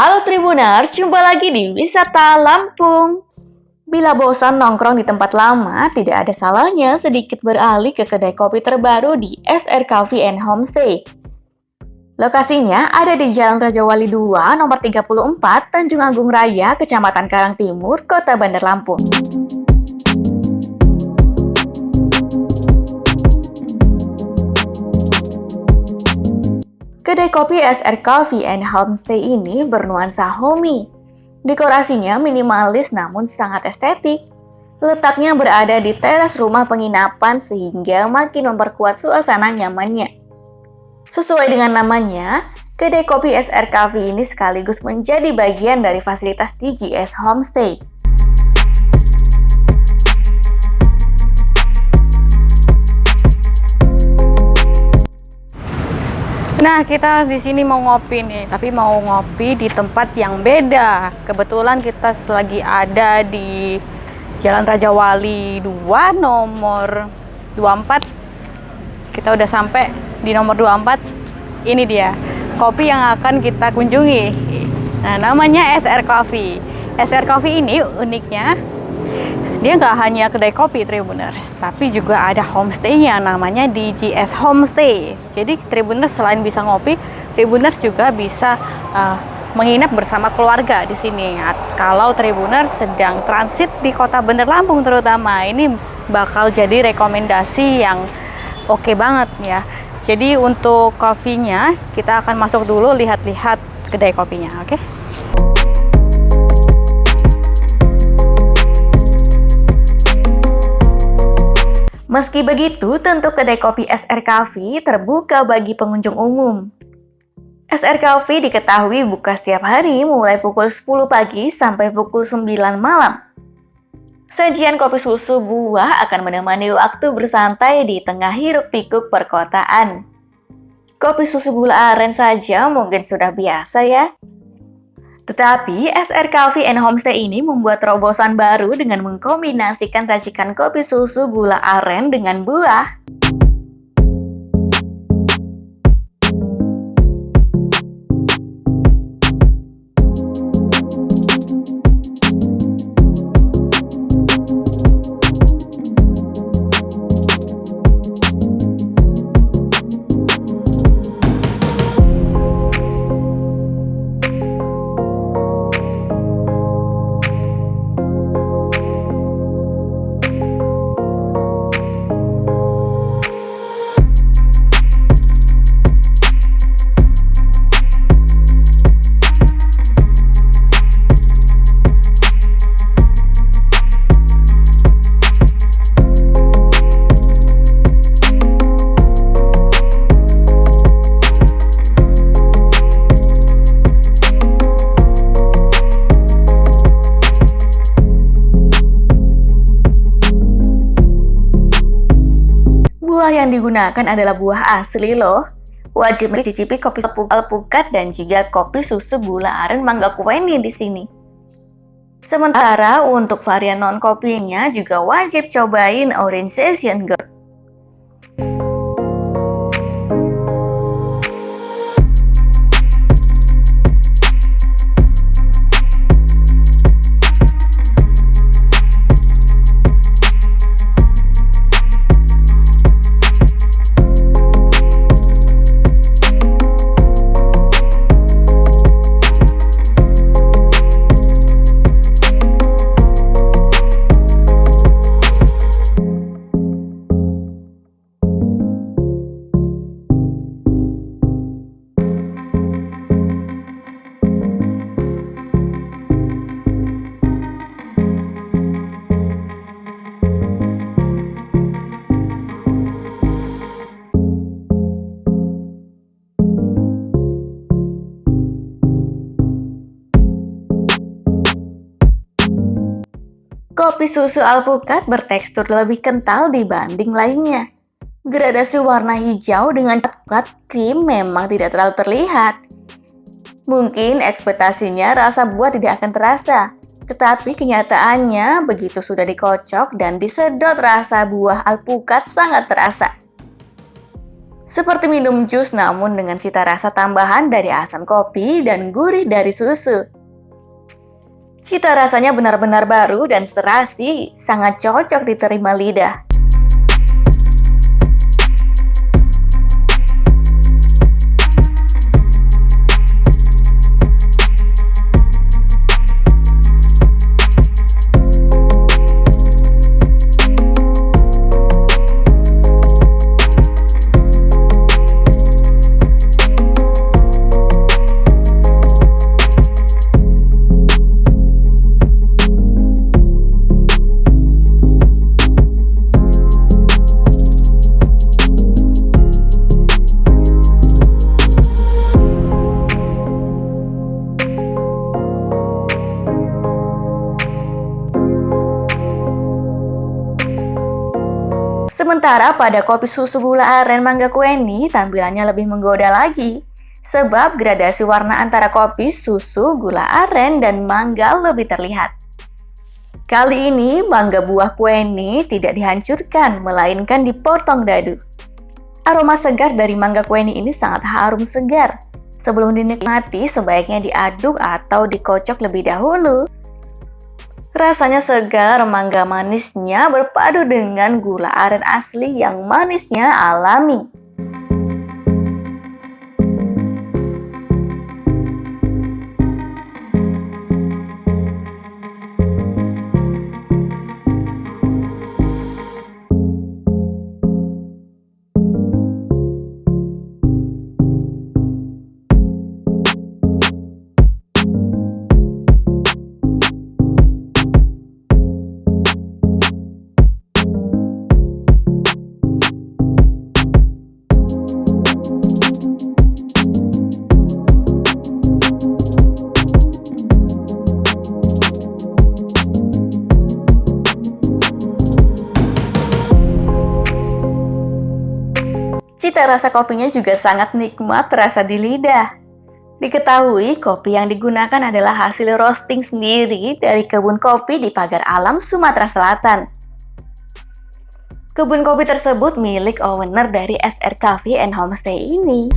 Halo Tribuners, jumpa lagi di Wisata Lampung. Bila bosan nongkrong di tempat lama, tidak ada salahnya sedikit beralih ke kedai kopi terbaru di SR Coffee and Homestay. Lokasinya ada di Jalan Raja Wali 2, nomor 34, Tanjung Agung Raya, Kecamatan Karangtimur, Kota Bandar Lampung. Kedai kopi SR Coffee and Homestay ini bernuansa homey. Dekorasinya minimalis namun sangat estetik. Letaknya berada di teras rumah penginapan sehingga makin memperkuat suasana nyamannya. Sesuai dengan namanya, kedai kopi SR Coffee ini sekaligus menjadi bagian dari fasilitas DGS Homestay. Nah, kita di sini mau ngopi nih, tapi mau ngopi di tempat yang beda. Kebetulan kita lagi ada di Jalan Raja Wali 2, nomor 24. Kita udah sampai di nomor 24. Ini dia, kopi yang akan kita kunjungi. Nah, namanya SR Coffee. SR Coffee ini uniknya, dia nggak hanya kedai kopi Tribuners, tapi juga ada homestay-nya namanya DGS Homestay. Jadi Tribuners selain bisa ngopi, Tribuners juga bisa menginap bersama keluarga di sini. Kalau Tribuners sedang transit di Kota Bandar Lampung terutama, ini bakal jadi rekomendasi yang oke banget ya. Jadi untuk kopinya, kita akan masuk dulu lihat-lihat kedai kopinya, oke? Meski begitu, tentu kedai kopi SR Coffee terbuka bagi pengunjung umum. SR Coffee diketahui buka setiap hari mulai pukul 10 pagi sampai pukul 9 malam. Sajian kopi susu buah akan menemani waktu bersantai di tengah hiruk-pikuk perkotaan. Kopi susu gula aren saja mungkin sudah biasa ya. Tetapi SR Coffee and Homestay ini membuat terobosan baru dengan mengkombinasikan racikan kopi susu gula aren dengan buah. Buah yang digunakan adalah buah asli loh. Wajib mencicipi kopi alpukat dan juga kopi susu gula aren mangga kueni di sini. Sementara untuk varian non kopinya juga wajib cobain Orange Session Girl. Kopi susu alpukat bertekstur lebih kental dibanding lainnya. Gradasi warna hijau dengan coklat krim memang tidak terlalu terlihat. Mungkin ekspektasinya rasa buah tidak akan terasa, tetapi kenyataannya begitu sudah dikocok dan disedot rasa buah alpukat sangat terasa. Seperti minum jus namun dengan cita rasa tambahan dari asam kopi dan gurih dari susu. Cita rasanya benar-benar baru dan serasi, sangat cocok diterima lidah. Sementara pada kopi susu gula aren Mangga Kueni tampilannya lebih menggoda lagi. Sebab gradasi warna antara kopi susu gula aren dan mangga lebih terlihat. Kali ini mangga buah Kueni tidak dihancurkan, melainkan dipotong dadu. Aroma segar dari mangga Kueni ini sangat harum segar. Sebelum dinikmati sebaiknya diaduk atau dikocok lebih dahulu. Rasanya segar, mangga manisnya berpadu dengan gula aren asli yang manisnya alami. Cita rasa kopinya juga sangat nikmat terasa di lidah. Diketahui kopi yang digunakan adalah hasil roasting sendiri dari kebun kopi di Pagar Alam, Sumatera Selatan. Kebun kopi tersebut milik owner dari SR Cafe and Homestay ini.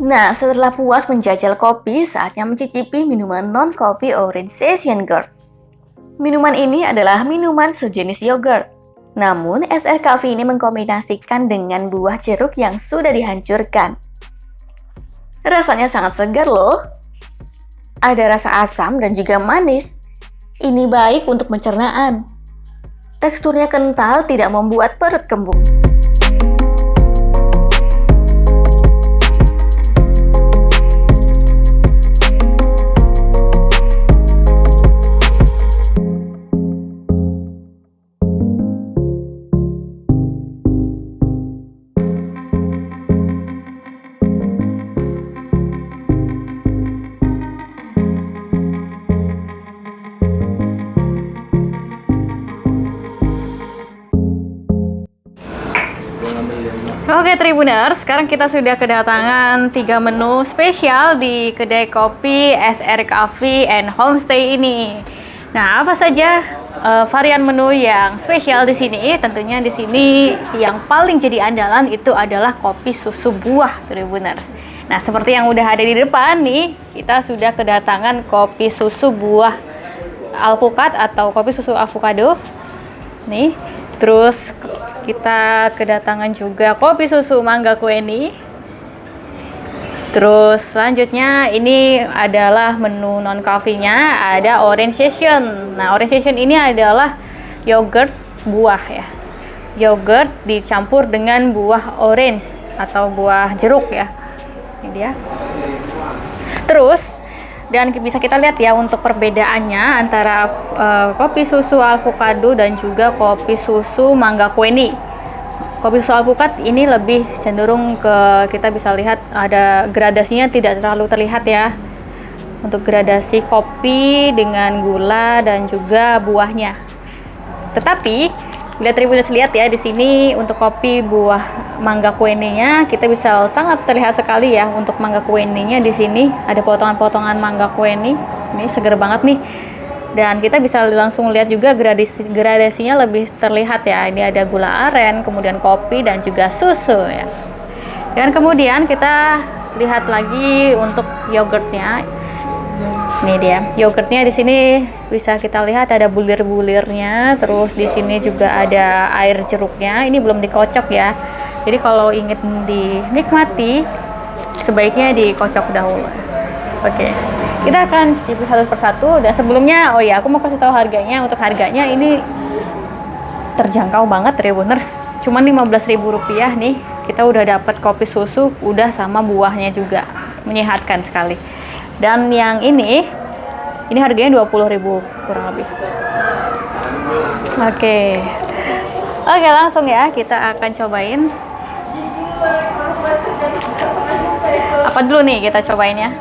Nah, setelah puas menjajal kopi, saatnya mencicipi minuman non-kopi Orange Session Girl. Minuman ini adalah minuman sejenis yogurt. Namun, SR Cafe ini mengkombinasikan dengan buah jeruk yang sudah dihancurkan. Rasanya sangat segar loh. Ada rasa asam dan juga manis. Ini baik untuk pencernaan. Teksturnya kental, tidak membuat perut kembung. Oke Tribuners, sekarang kita sudah kedatangan 3 menu spesial di kedai kopi SR Cafe and Homestay ini. Nah, apa saja varian menu yang spesial di sini? Tentunya di sini yang paling jadi andalan itu adalah kopi susu buah, Tribuners. Nah, seperti yang udah ada di depan nih, kita sudah kedatangan kopi susu buah alpukat atau kopi susu avocado. Nih, terus kita kedatangan juga kopi susu Mangga Kueni. Terus selanjutnya ini adalah menu non coffee-nya, ada Orange Session. Nah, Orange Session ini adalah yogurt buah ya. Yogurt dicampur dengan buah orange atau buah jeruk ya. Ini dia. Terus dan bisa kita lihat ya untuk perbedaannya antara kopi susu avocado dan juga kopi susu Mangga Kueni. kopi susu alpukat ini lebih cenderung ke, kita bisa lihat ada gradasinya tidak terlalu terlihat ya. Untuk gradasi kopi dengan gula dan juga buahnya. Tetapi bila Tribuners lihat ya di sini untuk kopi buah mangga kuenya kita bisa sangat terlihat sekali ya untuk mangga kuenya di sini ada potongan-potongan mangga kueni. Ini seger banget nih. Dan kita bisa langsung lihat juga gradasinya lebih terlihat ya. Ini ada gula aren, kemudian kopi dan juga susu ya. Dan kemudian kita lihat lagi untuk yogurtnya. Ini dia. Yogurtnya di sini bisa kita lihat ada bulir-bulirnya. Terus di sini juga ada air jeruknya. Ini belum dikocok ya. Jadi kalau ingin dinikmati sebaiknya dikocok dahulu. Oke. Kita akan cicipi satu persatu dan sebelumnya oh ya aku mau kasih tahu harganya. Untuk harganya ini terjangkau banget Tribuners. Cuman Rp15.000 nih. Kita udah dapat kopi susu udah sama buahnya juga. Menyehatkan sekali. Dan yang ini harganya 20.000 kurang lebih. Oke. Oke, langsung ya kita akan cobain. Apa dulu nih kita cobain ya?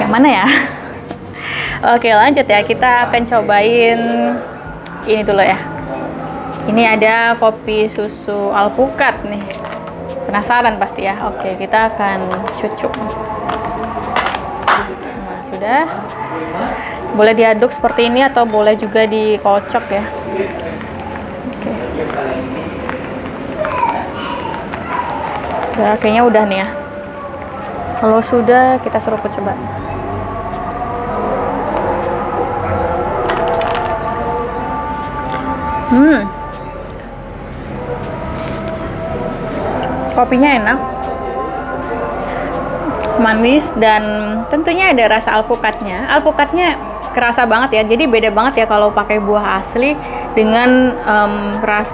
Yang mana ya? Oke, lanjut ya. Kita akan cobain ini dulu ya. Ini ada kopi susu alpukat nih. Penasaran pasti ya. Oke, kita akan cucuk. Nah, sudah. Boleh diaduk seperti ini atau boleh juga dikocok ya. Oke. Ya, kayaknya udah nih ya. Kalau sudah, kita seruput coba. Kopinya enak, manis, dan tentunya ada rasa alpukatnya. Alpukatnya kerasa banget ya, jadi beda banget ya kalau pakai buah asli dengan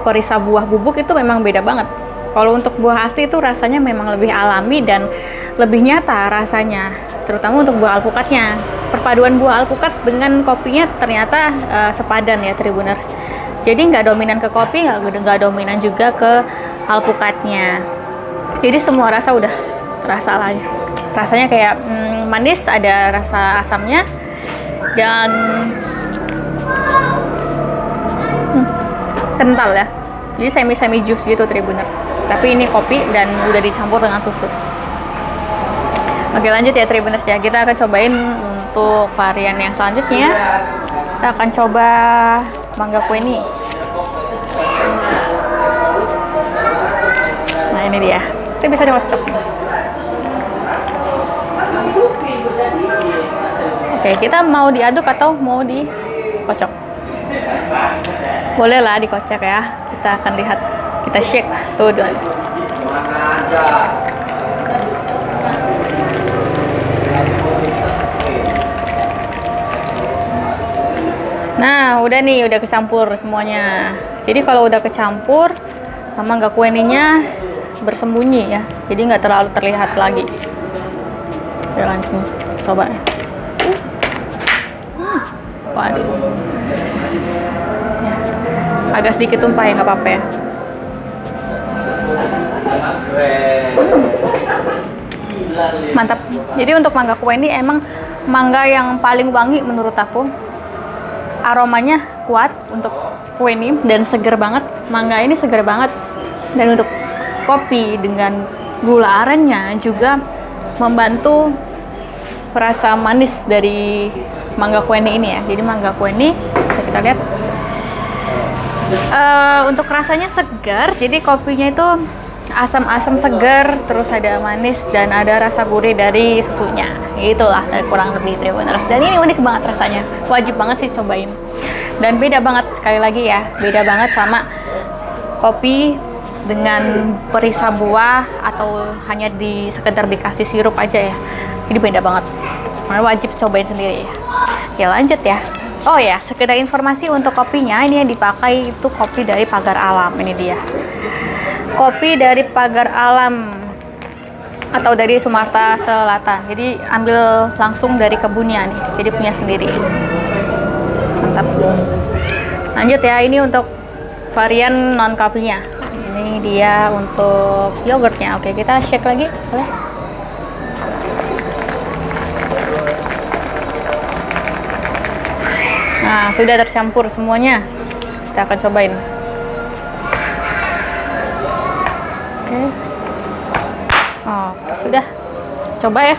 perisa buah bubuk itu memang beda banget. Kalau untuk buah asli itu rasanya memang lebih alami dan lebih nyata rasanya, terutama untuk buah alpukatnya. Perpaduan buah alpukat dengan kopinya ternyata sepadan ya Tribuners. Jadi nggak dominan ke kopi, nggak dominan juga ke alpukatnya. Jadi semua rasa udah terasa lagi. Rasanya kayak manis, ada rasa asamnya, dan kental ya. Jadi semi jus gitu Tribuners. Tapi ini kopi dan udah dicampur dengan susu. Oke, lanjut ya Tribuners ya. Kita akan cobain untuk varian yang selanjutnya. Kita akan coba mangga kueni. Nah, ini dia. Kita bisa cocok. Oke, kita mau diaduk atau mau dikocok? Boleh lah dikocok ya. Kita akan lihat. Kita shake. Tuh, dua. Nah, udah nih, udah kecampur semuanya. Jadi kalau udah kecampur, mangga kueninya bersembunyi ya. Jadi nggak terlalu terlihat lagi. Oke, langsung coba ya. Waduh. Ya. Agak sedikit tumpah ya, nggak apa-apa ya. Mantap. Jadi untuk mangga kueni emang mangga yang paling wangi menurut aku. Aromanya kuat untuk kueni dan seger banget. Mangga ini seger banget. Dan untuk kopi dengan gula arennya juga membantu rasa manis dari mangga kueni ini ya. Jadi mangga kueni bisa kita lihat untuk rasanya segar. Jadi kopinya itu asam-asam segar, terus ada manis dan ada rasa gurih dari susunya. Itulah kurang lebih Tribuners. Dan ini unik banget rasanya. Wajib banget sih cobain. Dan beda banget sekali lagi ya. Beda banget sama kopi dengan perisa buah atau hanya sekedar dikasih sirup aja ya. Ini beda banget. Makanya wajib cobain sendiri ya. Oke, lanjut ya. Oh ya, sekedar informasi untuk kopinya, ini yang dipakai itu kopi dari Pagar Alam. Ini dia. Kopi dari Pagar Alam atau dari Sumatera Selatan. Jadi ambil langsung dari kebunnya nih. Jadi punya sendiri. Mantap. Lanjut ya, ini untuk varian non coffee-nya. Ini dia untuk yogurtnya. Oke, kita shake lagi, boleh? Nah, sudah tercampur semuanya. Kita akan cobain. Oke. Oh, sudah. Coba ya.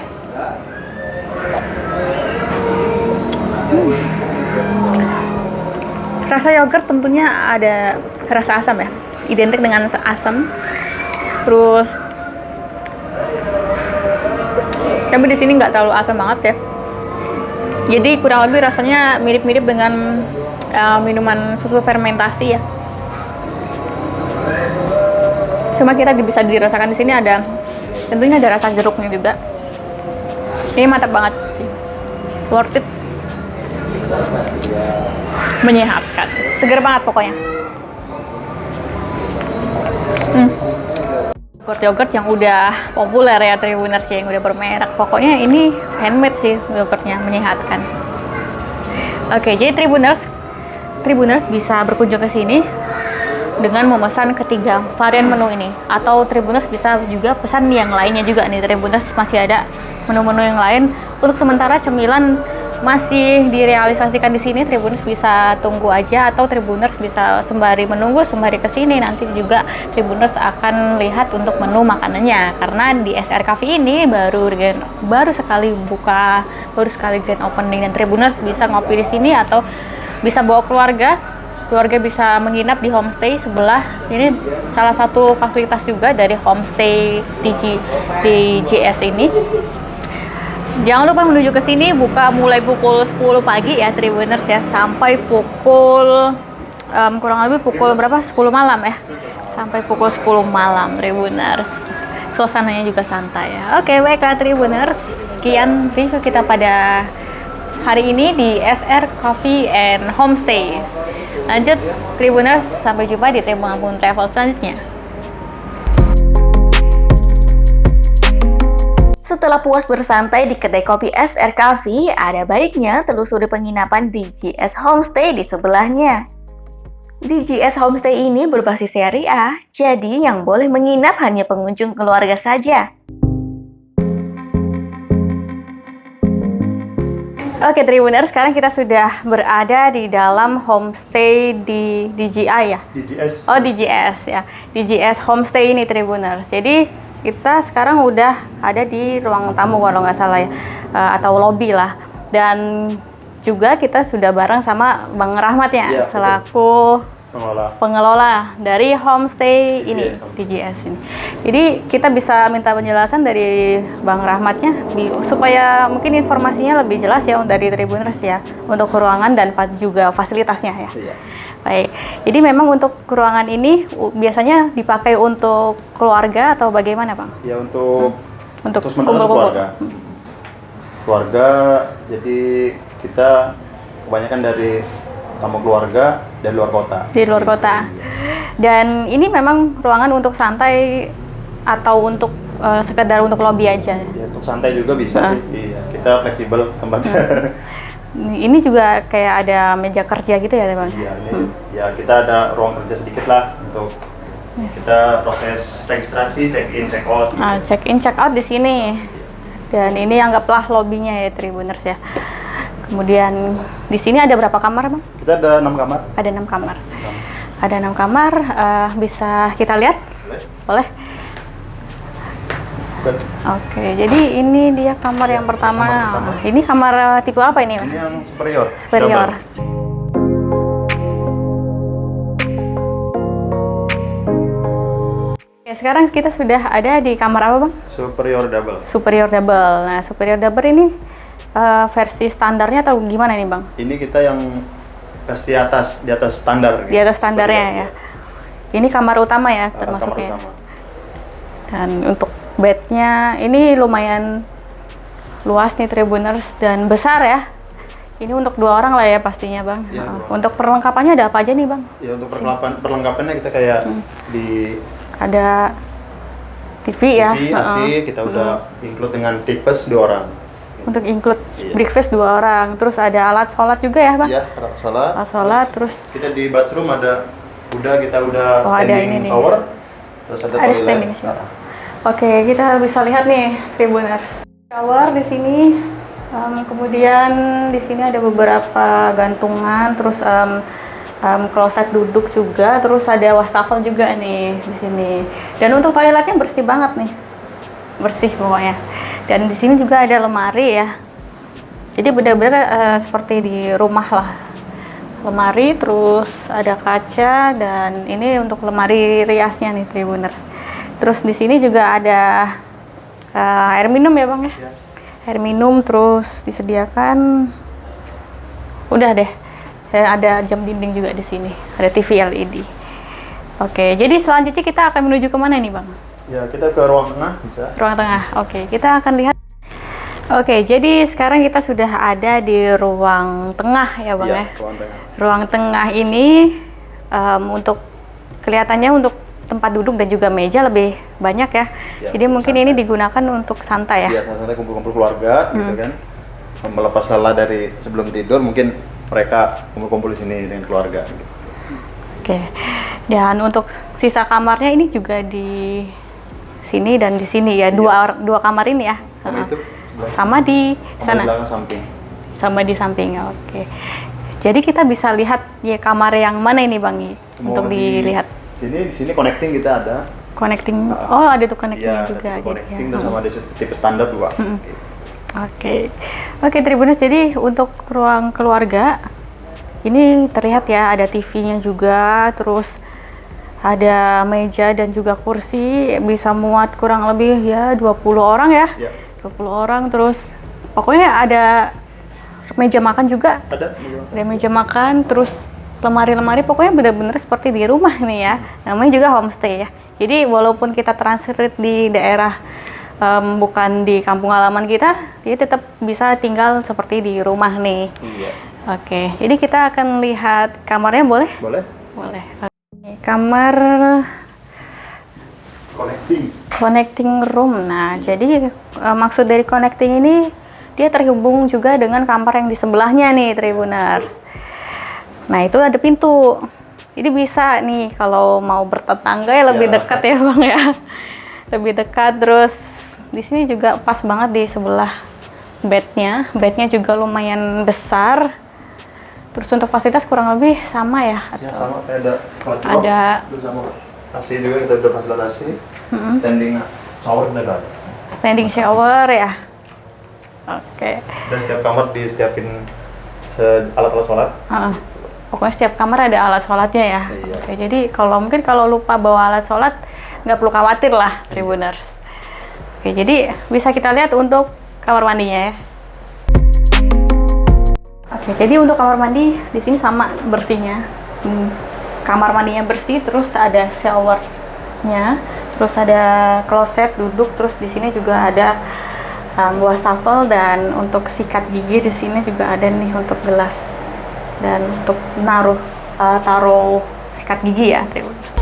Rasa yogurt tentunya ada rasa asam ya, identik dengan asam. Terus, tapi di sini nggak terlalu asam banget ya. Jadi kurang lebih rasanya mirip-mirip dengan minuman susu fermentasi ya. Cuma kita bisa dirasakan di sini ada, tentunya ada rasa jeruknya juga. Ini mantap banget sih, worth it. Menyehatkan, seger banget pokoknya. Yogurt yang udah populer ya Tribuners ya, yang udah bermerek. Pokoknya ini handmade sih yogurtnya, menyehatkan. Oke, jadi Tribuners bisa berkunjung ke sini dengan memesan ketiga varian menu ini, atau Tribuners bisa juga pesan yang lainnya juga nih. Tribuners masih ada menu-menu yang lain. Untuk sementara cemilan masih direalisasikan di sini. Tribuners bisa tunggu aja, atau Tribuners bisa sembari menunggu sembari kesini. Nanti juga Tribuners akan lihat untuk menu makanannya, karena di SR Cafe ini baru sekali grand opening, dan Tribuners bisa ngopi di sini atau bisa bawa keluarga bisa menginap di homestay sebelah. Ini salah satu fasilitas juga dari homestay DJS ini. Jangan lupa menuju ke sini, buka mulai pukul 10 pagi ya Tribuners ya, sampai pukul kurang lebih pukul berapa? 10 malam ya. Sampai pukul 10 malam Tribuners. Suasananya juga santai ya. Oke, baiklah Tribuners. Sekian review kita pada hari ini di SR Coffee and Homestay. Lanjut Tribuners, sampai jumpa di Tribun Lampung Travel selanjutnya. Setelah puas bersantai di kedai kopi SR Cafe, ada baiknya telusuri penginapan DJS Homestay di sebelahnya. DJS Homestay ini berbasis seri A, jadi yang boleh menginap hanya pengunjung keluarga saja. Oke Tribuners, sekarang kita sudah berada di dalam homestay di DJI ya? DJS. Oh DJS ya, DJS Homestay ini Tribuners. Jadi kita sekarang udah ada di ruang tamu kalau nggak salah ya, atau lobby lah. Dan juga kita sudah bareng sama Bang Rahmat ya, selaku pengelola dari homestay ini, DJS ini. Jadi kita bisa minta penjelasan dari Bang Rahmatnya supaya mungkin informasinya lebih jelas ya dari Tribuners ya, untuk ruangan dan juga fasilitasnya ya. Baik, jadi memang untuk ruangan ini biasanya dipakai untuk keluarga atau bagaimana Bang? Ya untuk kumpul-kumpul keluarga, jadi kita kebanyakan dari tamu keluarga dari luar kota. Di luar kota. Dan ini memang ruangan untuk santai atau untuk sekedar untuk lobby aja? Ya, untuk santai juga bisa sih. Iya, kita fleksibel tempatnya. Ini juga kayak ada meja kerja gitu ya, Bang? Iya, ini ya kita ada ruang kerja sedikit lah untuk kita proses registrasi, check in, check out. Gitu. Check in, check out di sini. Dan ini anggaplah lobbynya ya, Tribuners ya. Kemudian di sini ada berapa kamar, Bang? Kita ada 6 kamar. Ada 6 kamar. Ada 6 kamar, bisa kita lihat? Boleh? Oke, jadi ini dia kamar yang pertama. Ini kamar tipe apa ini? Ini yang superior. Superior. Oke, sekarang kita sudah ada di kamar apa, Bang? Superior double. Superior double. Nah, superior double ini versi standarnya atau gimana nih, Bang? Ini kita yang versi atas, di atas standar. Di atas standarnya ya. Ini kamar utama ya termasuknya. Kamar utama. Dan untuk bednya ini lumayan luas nih Tribuners dan besar ya. Ini untuk 2 orang lah ya pastinya, Bang. Ya, untuk perlengkapannya ada apa aja nih, Bang? Ya untuk perlengkapannya kita kayak di ada TV ya. TV, AC, kita udah include dengan breakfast 2 orang. Untuk include breakfast 2 orang. Terus ada alat sholat juga ya, Bang? Iya, alat sholat. Alat sholat, terus kita di bathroom ada Udah kita udah Oh, ada standing ini nih. shower. Terus ada Ada toilet. standing shower. Nah, Oke, kita bisa lihat nih Tribuners. Shower di sini, kemudian di sini ada beberapa gantungan, terus kloset duduk juga, terus ada wastafel juga nih di sini. Dan untuk toiletnya bersih banget nih, bersih pokoknya. Dan di sini juga ada lemari ya. Jadi benar-benar seperti di rumah lah. Lemari, terus ada kaca, dan ini untuk lemari riasnya nih Tribuners. Terus di sini juga ada air minum ya Bang ya? Ya. Air minum, terus disediakan, udah deh. Dan ada jam dinding juga di sini, ada TV LED. Oke, jadi selanjutnya kita akan menuju kemana nih Bang? Ya, kita ke ruang tengah bisa. Ruang tengah. Oke, kita akan lihat. Oke, jadi sekarang kita sudah ada di ruang tengah ya Bang ya? Iya, ruang tengah. Ruang tengah ini untuk kelihatannya untuk tempat duduk dan juga meja lebih banyak ya. Ya, Jadi mungkin santai. ini digunakan untuk santai ya. Iya, santai kumpul-kumpul keluarga gitu kan. Melepas lelah dari sebelum tidur, mungkin mereka kumpul-kumpul di sini dengan keluarga gitu. Oke. Dan untuk sisa kamarnya ini juga di sini dan di sini ya. Dua kamar ini ya. Sama itu sebelah Sama di sama di sana. belakang samping. Sama di sampingnya. Oke. Jadi kita bisa lihat ya kamar yang mana ini Bang I? Untuk Mau dilihat. Di sini connecting kita ada. Connecting. Oh, ada tuh connectingnya Iya, juga. ada Jadi, connecting ya. terus sama ada tipe standar dua. Gitu. Oke, oke Tribuners. Jadi untuk ruang keluarga ini terlihat ya ada TV-nya juga, terus ada meja dan juga kursi, bisa muat kurang lebih ya 20 orang ya. Ya. 20 orang, terus pokoknya ada meja makan juga. Ada. Ada meja makan, terus lemari-lemari, pokoknya benar-benar seperti di rumah nih ya. Namanya juga homestay ya. Jadi walaupun kita transit di daerah bukan di kampung halaman kita, dia tetap bisa tinggal seperti di rumah nih. Iya. Oke, jadi kita akan lihat kamarnya, boleh? Boleh? Boleh. Oke. Kamar connecting room. Nah, jadi maksud dari connecting ini dia terhubung juga dengan kamar yang di sebelahnya nih Tribuners. Nah, itu ada pintu. Jadi bisa nih kalau mau bertetangga ya lebih Ya. dekat ya Bang ya. Lebih dekat. Terus di sini juga pas banget di sebelah bednya. Bednya juga lumayan besar. Terus untuk fasilitas kurang lebih sama ya? Ya Atau sama kayak ada wardrobe, Ada- terus sama AC juga kita udah fasilitasi. Standing shower udah ada. standing shower ya? Oke. Dan setiap kamar disediakin alat-alat sholat. Heeh. Pokoknya setiap kamar ada alat sholatnya ya. Iya. Oke, jadi kalau lupa bawa alat sholat nggak perlu khawatir lah Tribuners. Oke, jadi bisa kita lihat untuk kamar mandinya ya. Oke, jadi untuk kamar mandi di sini sama bersihnya. Kamar mandinya bersih, terus ada showernya, terus ada kloset duduk, terus di sini juga ada wastafel, dan untuk sikat gigi di sini juga ada nih untuk gelas dan untuk taruh sikat gigi ya Tribuners.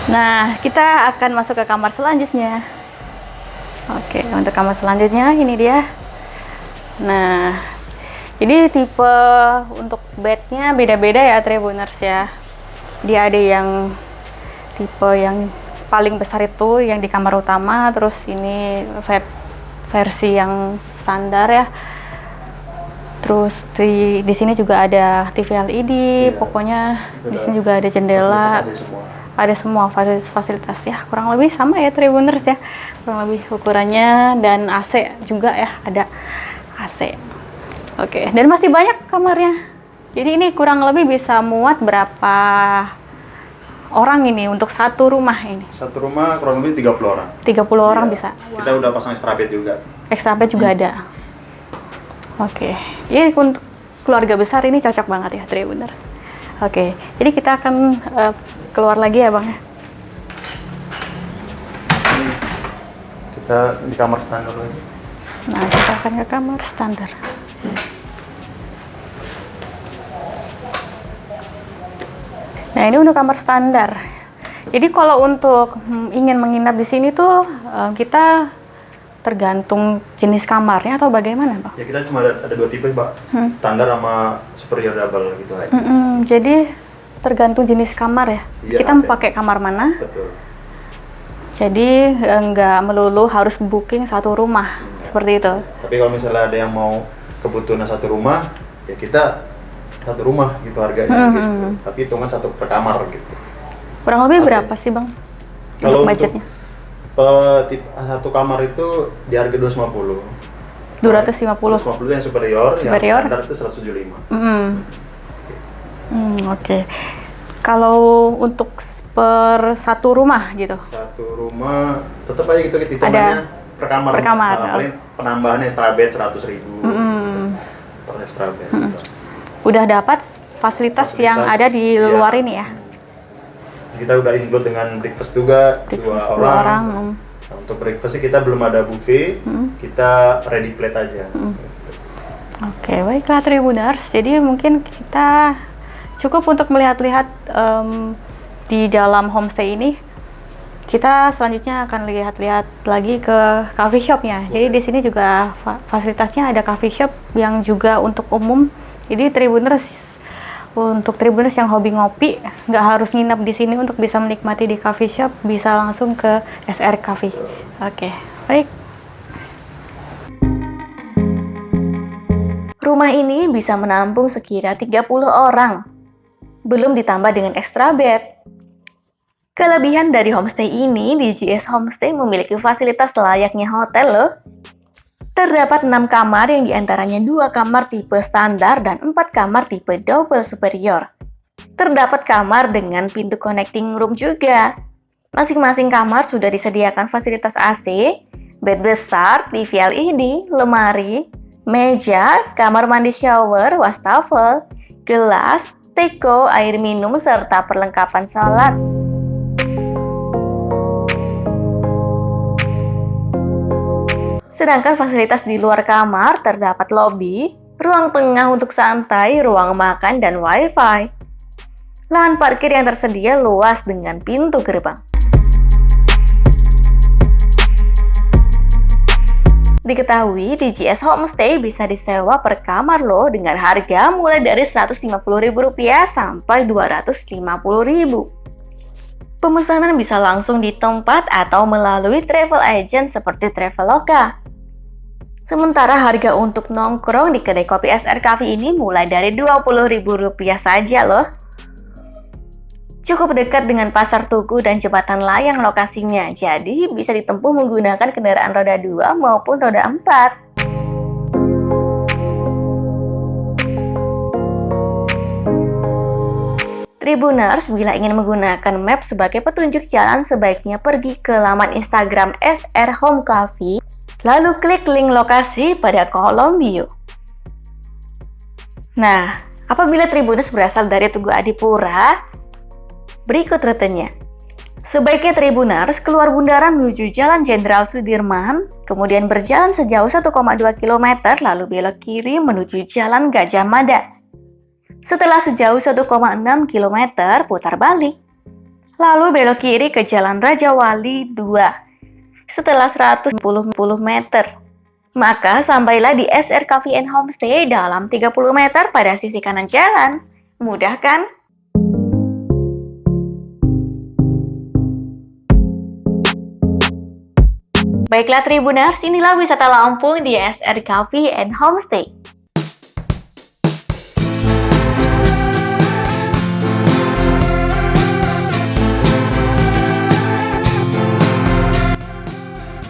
Nah, kita akan masuk ke kamar selanjutnya. Oke, untuk kamar selanjutnya ini dia. Nah, jadi tipe untuk bednya beda-beda ya Tribuners ya. Dia ada yang tipe yang paling besar itu yang di kamar utama, terus ini versi yang standar ya. Terus di sini juga ada TV LED, Iya. pokoknya di sini juga ada jendela. Fasilitas ada semua. Ada semua fasilitas ya, kurang lebih sama ya Tribuners ya, kurang lebih ukurannya, dan AC juga ya, ada AC. Oke, dan masih banyak kamarnya, jadi ini kurang lebih bisa muat berapa orang ini untuk satu rumah ini? Satu rumah kurang lebih 30 orang. 30 orang Iya. bisa. Kita udah pasang extra bed juga. Extra bed juga ada. Oke, ini untuk keluarga besar ini cocok banget ya Tribuners. Oke, jadi kita akan keluar lagi ya Bang. Kita di kamar standar lagi. Nah, kita akan ke kamar standar. Nah, ini untuk kamar standar. Jadi kalau untuk ingin menginap di sini tuh kita tergantung jenis kamarnya atau bagaimana, Pak? Ya kita cuma ada dua tipe, Pak. Standar sama superior double gitu aja. Jadi tergantung jenis kamar ya. Iya, Kita mau pakai kamar mana? Betul. Jadi nggak melulu harus booking satu rumah seperti itu. Tapi kalau misalnya ada yang mau kebutuhan satu rumah, ya kita satu rumah gitu harganya gitu. Tapi hitungan satu per kamar gitu. Kurang lebih berapa sih, Bang? Kalau Untuk budgetnya? tipe satu kamar itu di harga 250. 250. 250 itu yang superior, yang standar itu 175. Oke. Kalau untuk per satu rumah gitu? Satu rumah tetap aja gitu hitungannya per kamar. Per kamar. Paling penambahan extra bed 100.000 gitu. Per extra bed. Gitu. Udah dapat fasilitas yang ada di luar ini ya? Kita udah include dengan breakfast juga, dua orang. Nah, untuk breakfast kita belum ada buffet, kita ready plate aja. Oke, baiklah Tribuners. Jadi mungkin kita cukup untuk melihat-lihat di dalam homestay ini. Kita selanjutnya akan lihat-lihat lagi ke coffee shopnya. Jadi di sini juga fasilitasnya ada coffee shop yang juga untuk umum. Jadi Tribuners, untuk Tribuners yang hobi ngopi, nggak harus nginep di sini untuk bisa menikmati di coffee shop, bisa langsung ke SR Coffee. Oke, baik. Rumah ini bisa menampung sekira 30 orang, belum ditambah dengan extra bed. Kelebihan dari homestay ini, DGS Homestay memiliki fasilitas layaknya hotel loh. Terdapat 6 kamar yang diantaranya 2 kamar tipe standar dan 4 kamar tipe double superior. Terdapat kamar dengan pintu connecting room juga. Masing-masing kamar sudah disediakan fasilitas AC, bed besar, TV LED, lemari, meja, kamar mandi shower, wastafel, gelas, teko, air minum, serta perlengkapan sholat. Sedangkan fasilitas di luar kamar terdapat lobi, ruang tengah untuk santai, ruang makan, dan wifi. Lahan parkir yang tersedia luas dengan pintu gerbang. Diketahui DGS Homestay bisa disewa per kamar loh dengan harga mulai dari Rp150.000 sampai Rp250.000. Pemesanan bisa langsung di tempat atau melalui travel agent seperti Traveloka. Sementara harga untuk nongkrong di kedai kopi SR Coffee ini mulai dari Rp20.000 saja loh. Cukup dekat dengan pasar Tugu dan jembatan layang lokasinya, jadi bisa ditempuh menggunakan kendaraan roda 2 maupun roda 4. Tribuners, bila ingin menggunakan map sebagai petunjuk jalan, sebaiknya pergi ke laman Instagram SR Home Coffee, lalu klik link lokasi pada kolom bio. Nah, apabila Tribuners berasal dari Tugu Adipura, berikut rutenya. Sebaiknya Tribuners keluar bundaran menuju Jalan Jenderal Sudirman, kemudian berjalan sejauh 1,2 km, lalu belok kiri menuju Jalan Gajah Mada. Setelah sejauh 1,6 km, putar balik. Lalu belok kiri ke Jalan Raja Wali 2. Setelah 110 meter, maka sampailah di SR Coffee and Homestay dalam 30 meter pada sisi kanan jalan. Mudah kan? Baiklah Tribuners, inilah wisata Lampung di SR Coffee and Homestay.